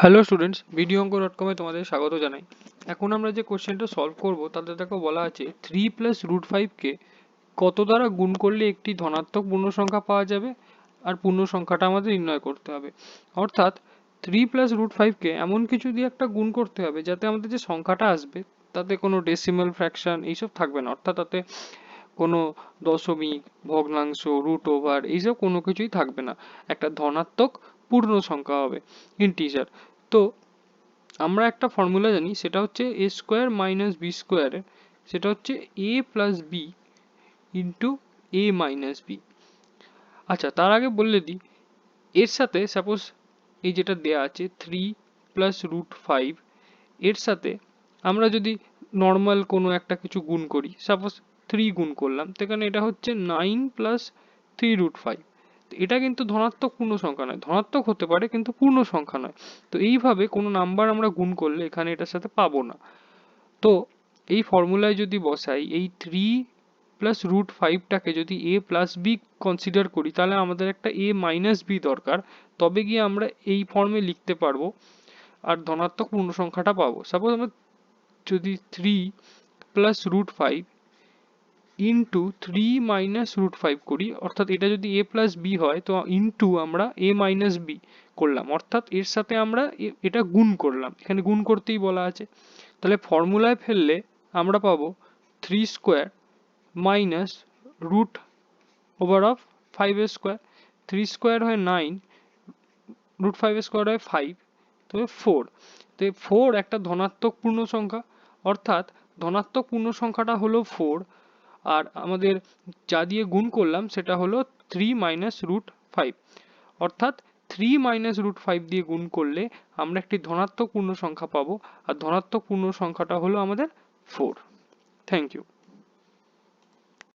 Hello students, videoanko.com-এ তোমাদের স্বাগত জানাই। এখন আমরা যে কোশ্চেনটা সলভ করব তাতে দেখো বলা আছে 3 প্লাস রুট 5কে কত দ্বারা গুণ করলে একটি ধনাত্মক পূর্ণ সংখ্যা পাওয়া যাবে, আর পূর্ণ সংখ্যাটা আমাদের নির্ণয় করতে হবে। অর্থাৎ 3 প্লাস রুট 5কে এমন কিছু দিয়ে একটা গুণ করতে হবে যাতে আমাদের যে সংখ্যাটা আসবে তাতে কোনো ডেসিমাল ফ্র্যাকশন এইসব থাকবে না, অর্থাৎ তাতে কোনো দশমিক, ভগ্নাংশ, রুট ওভার এইসব কোনো কিছুই থাকবে না, একটা ধনাত্মক পূর্ণ সংখ্যা হবে, ইন্টিজার। তো আমরা একটা ফর্মুলা জানি, সেটা হচ্ছে এ স্কোয়ার মাইনাস বি স্কোয়ারের, সেটা হচ্ছে এ প্লাস বি ইন্টু এ মাইনাস বি। আচ্ছা, তার আগে বললে দিই, এর সাথে সাপোজ এই যেটা দেয়া আছে 3 প্লাস রুট 5, এর সাথে আমরা যদি নর্মাল কোনো একটা কিছু গুণ করি, সাপোজ 3 গুণ করলাম, তো এখানে এটা হচ্ছে 9 প্লাস 3 রুট 5। এটা কিন্তু ধনাত্মক পূর্ণ সংখ্যা নয়, ধনাত্মক হতে পারে কিন্তু পূর্ণ সংখ্যা নয়। তো এইভাবে কোনো নাম্বার আমরা গুণ করলে এখানে এটার সাথে পাবো না। তো এই ফর্মুলায় যদি বসাই, এই 3 প্লাস রুট 5টাকে যদি এ প্লাস বি কনসিডার করি, তাহলে আমাদের একটা এ মাইনাস বি দরকার, তবে গিয়ে আমরা এই ফর্মে লিখতে পারবো আর ধনাত্মক পূর্ণ সংখ্যাটা পাবো। সাপোজ আমরা যদি 3 plus root 5 into 3 minus root 5 করি, অর্থাৎ এটা যদি এ প্লাস বি হয় তো ইন্টু আমরা এ মাইনাস বি করলাম, অর্থাৎ এর সাথে আমরা এটা গুণ করলাম, এখানে গুণ করতেই বলা আছে। তাহলে ফর্মুলায় ফেললে আমরা পাবো 3 square minus root over of 5 square. 3 square হয় 9, রুট 5 স্কোয়ার হয় 5, তবে 4। তো 4 একটা ধনাত্মক পূর্ণ সংখ্যা, অর্থাৎ ধনাত্মক পূর্ণ সংখ্যাটা হলো 4, আর আমাদের যা দিয়ে গুণ করলাম সেটা হলো 3 মাইনাস রুট 5, অর্থাৎ 3 মাইনাস রুট 5 দিয়ে গুণ করলে আমরা একটি ধনাত্মক পূর্ণ সংখ্যা পাবো, আর ধনাত্মক পূর্ণ সংখ্যাটা হলো আমাদের 4। Thank you.